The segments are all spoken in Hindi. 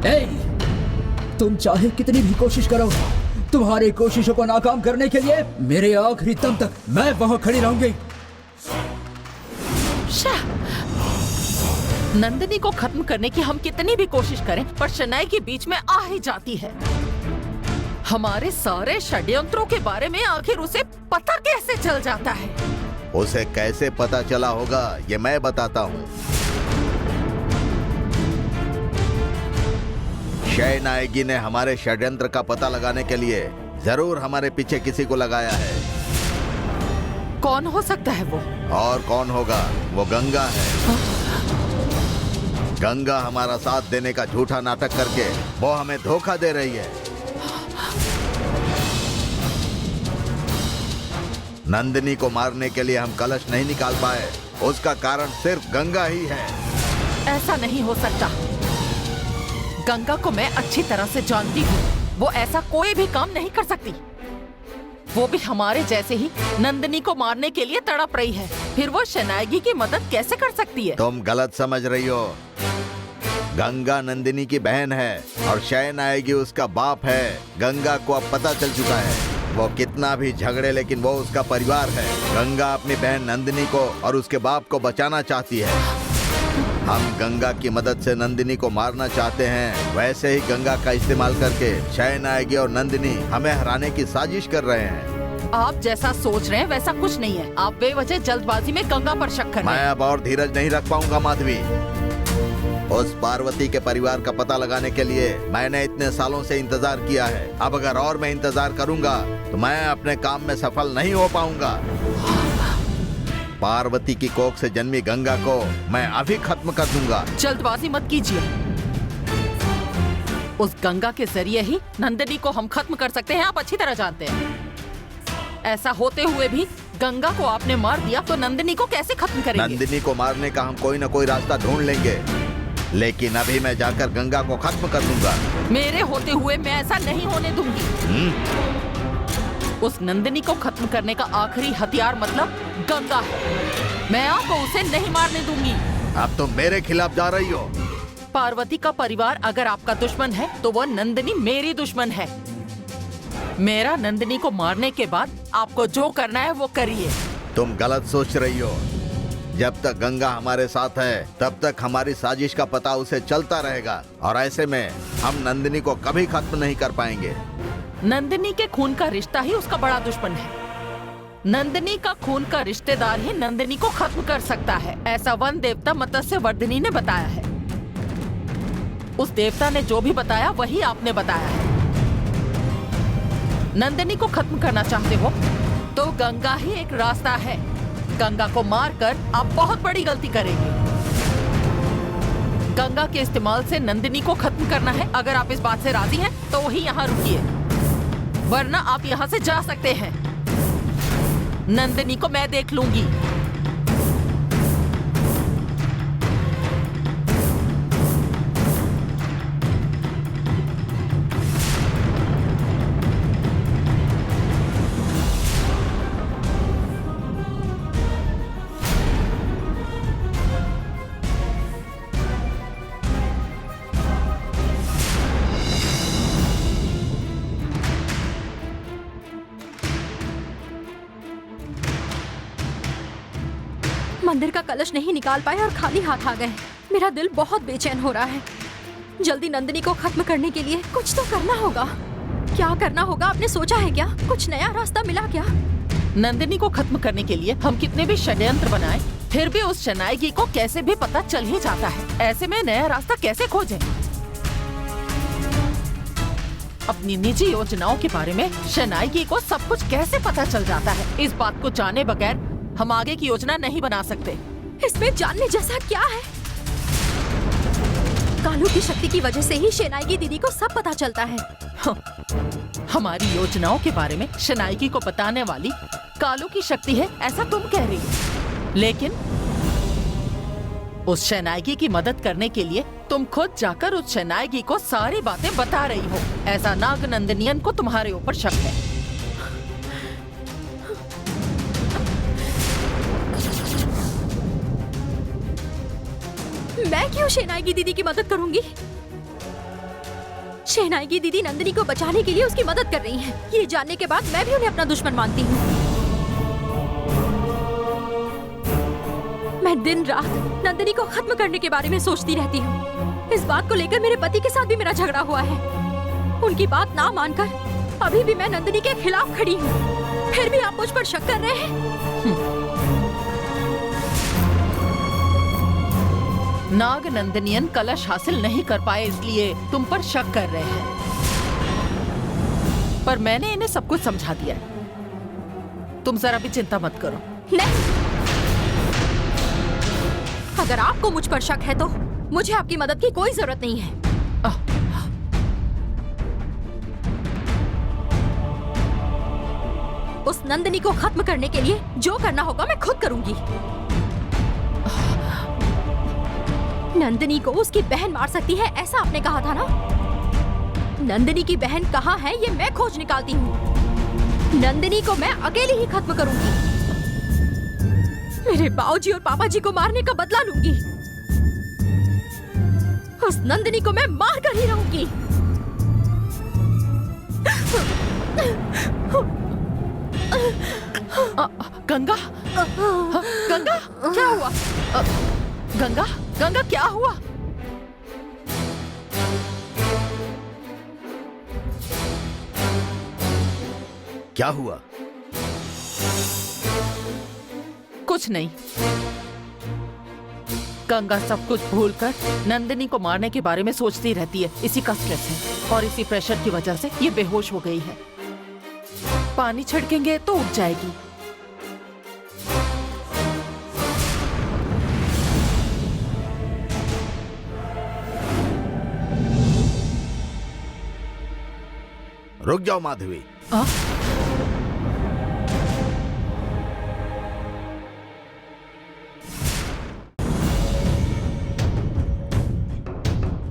ए, तुम चाहे कितनी भी कोशिश करो, तुम्हारी कोशिशों को नाकाम करने के लिए मेरे आखिरी दम तक मैं वहां खड़ी रहूंगी। नंदिनी को खत्म करने की हम कितनी भी कोशिश करें, पर शनाई के बीच में आ ही जाती है। हमारे सारे षड्यंत्रों के बारे में आखिर उसे पता कैसे चल जाता है? उसे कैसे पता चला होगा ये मैं बताता हूँ। शहनायगी ने हमारे षड्यंत्र का पता लगाने के लिए जरूर हमारे पीछे किसी को लगाया है। कौन हो सकता है वो? और कौन होगा? वो गंगा है। गंगा हमारा साथ देने का झूठा नाटक करके वो हमें धोखा दे रही है। नंदिनी को मारने के लिए हम कलश नहीं निकाल पाए, उसका कारण सिर्फ गंगा ही है। ऐसा नहीं हो सकता। गंगा को मैं अच्छी तरह से जानती हूँ। वो ऐसा कोई भी काम नहीं कर सकती। वो भी हमारे जैसे ही नंदिनी को मारने के लिए तड़प रही है। फिर वो शनायगी की मदद कैसे कर सकती है? तुम गलत समझ रही हो। गंगा नंदिनी की बहन है और शहनायगी उसका बाप है। गंगा को अब पता चल चुका है। वो कितना भी झगड़े, लेकिन वो उसका परिवार है। गंगा अपनी बहन नंदिनी को और उसके बाप को बचाना चाहती है। हम गंगा की मदद से नंदिनी को मारना चाहते हैं, वैसे ही गंगा का इस्तेमाल करके शहनायगी और नंदिनी हमें हराने की साजिश कर रहे हैं। आप जैसा सोच रहे हैं वैसा कुछ नहीं है। आप बेवजह जल्दबाजी में गंगा पर शक कर रहे हैं। मैं अब और धीरज नहीं रख पाऊंगा माधवी। उस पार्वती के परिवार का पता लगाने के लिए मैंने इतने सालों से इंतजार किया है। अब अगर और मैं इंतजार करूंगा तो मैं अपने काम में सफल नहीं हो पाऊंगा। पार्वती की कोख से जन्मी गंगा को मैं अभी खत्म कर दूंगा। जल्दबाजी मत कीजिए। उस गंगा के जरिए ही नंदिनी को हम खत्म कर सकते हैं, आप अच्छी तरह जानते हैं। ऐसा होते हुए भी गंगा को आपने मार दिया तो नंदिनी को कैसे खत्म करेंगे? नंदिनी को मारने का हम कोई न कोई रास्ता ढूंढ लेंगे, लेकिन अभी मैं जाकर गंगा को खत्म कर दूंगा। मेरे होते हुए मैं ऐसा नहीं होने दूंगी। उस नंदिनी को खत्म करने का आखिरी हथियार मतलब गंगा है। मैं आपको उसे नहीं मारने दूंगी। अब तुम मेरे खिलाफ जा रही हो। पार्वती का परिवार अगर आपका दुश्मन है तो वह नंदिनी मेरी दुश्मन है। मेरा नंदिनी को मारने के बाद आपको जो करना है वो करिए। तुम गलत सोच रही हो। जब तक गंगा हमारे साथ है तब तक हमारी साजिश का पता उसे चलता रहेगा, और ऐसे में हम नंदिनी को कभी खत्म नहीं कर पाएंगे। नंदिनी के खून का रिश्ता ही उसका बड़ा दुश्मन है। नंदिनी का खून का रिश्तेदार ही नंदिनी को खत्म कर सकता है, ऐसा वन देवता मत्स्य वर्धिनी ने बताया है। उस देवता ने जो भी बताया वही आपने बताया है। नंदिनी को खत्म करना चाहते हो तो गंगा ही एक रास्ता है। गंगा को मारकर आप बहुत बड़ी गलती करेंगे। गंगा के इस्तेमाल से नंदिनी को खत्म करना है। अगर आप इस बात से राजी हैं तो वही यहाँ रुकिए, वरना आप यहाँ से जा सकते हैं। नंदिनी को मैं देख लूंगी। मंदिर का कलश नहीं निकाल पाए और खाली हाथ आ गए। मेरा दिल बहुत बेचैन हो रहा है। जल्दी नंदिनी को खत्म करने के लिए कुछ तो करना होगा। क्या करना होगा आपने सोचा है क्या? कुछ नया रास्ता मिला क्या? नंदिनी को खत्म करने के लिए हम कितने भी षड्यंत्र बनाएं, फिर भी उस शनायगी को कैसे भी पता चल ही जाता है। ऐसे में नया रास्ता कैसे खोजें? अपनी निजी योजनाओं के बारे में शनायगी को सब कुछ कैसे पता चल जाता है? इस बात को जाने बगैर हम आगे की योजना नहीं बना सकते। इसमें जानने जैसा क्या है? कालू की शक्ति की वजह से ही शनायगी दीदी को सब पता चलता है। हमारी योजनाओं के बारे में शनायगी को बताने वाली कालू की शक्ति है ऐसा तुम कह रही हो, लेकिन उस शनायगी की मदद करने के लिए तुम खुद जाकर उस शनायगी को सारी बातें बता रही हो। ऐसा नाग नंदनियन को तुम्हारे ऊपर शक है। मैं क्यों शनायगी दीदी की मदद करूंगी? शहनाई की दीदी नंदिनी को बचाने के लिए उसकी मदद कर रही हैं। ये जानने के बाद मैं भी उन्हें अपना दुश्मन मानती हूँ। मैं दिन रात नंदिनी को खत्म करने के बारे में सोचती रहती हूँ। इस बात को लेकर मेरे पति के साथ भी मेरा झगड़ा हुआ है। उनकी बात ना मानकर अभी भी मैं नंदिनी के खिलाफ खड़ी हूँ। फिर भी आप मुझ पर शक कर रहे हैं। नाग नंदनियन कलश हासिल नहीं कर पाए इसलिए तुम पर शक कर रहे हैं, पर मैंने इन्हें सब कुछ समझा दिया है। तुम जरा भी चिंता मत करो। नहीं, अगर आपको मुझ पर शक है तो मुझे आपकी मदद की कोई जरूरत नहीं है। उस नंदिनी को खत्म करने के लिए जो करना होगा मैं खुद करूंगी। नंदिनी को उसकी बहन मार सकती है ऐसा आपने कहा था ना? नंदिनी की बहन कहाँ है ये मैं खोज निकालती हूँ। नंदिनी को मैं अकेली ही खत्म करूंगी। मेरे बाऊजी और पापा जी को मारने का बदला लूंगी। उस नंदिनी को मैं मार कर ही रहूंगी। गंगा, गंगा क्या हुआ? गंगा, गंगा क्या हुआ? क्या हुआ? कुछ नहीं। गंगा सब कुछ भूलकर नंदिनी को मारने के बारे में सोचती रहती है। इसी का स्ट्रेस है और इसी प्रेशर की वजह से ये बेहोश हो गई है। पानी छिड़केंगे तो उठ जाएगी। रुक जाओ माधवी।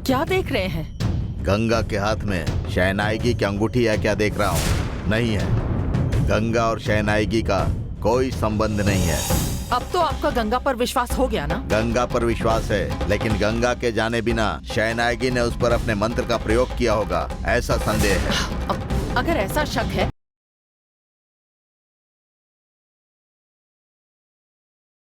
क्या देख रहे हैं? गंगा के हाथ में शहनाईगी की अंगूठी है क्या देख रहा हूँ? नहीं है। गंगा और शहनाईगी का कोई संबंध नहीं है। अब तो आपका गंगा पर विश्वास हो गया ना? गंगा पर विश्वास है, लेकिन गंगा के जाने बिना शहनाईगी ने उस पर अपने मंत्र का प्रयोग किया होगा, ऐसा संदेह है। अगर ऐसा शक है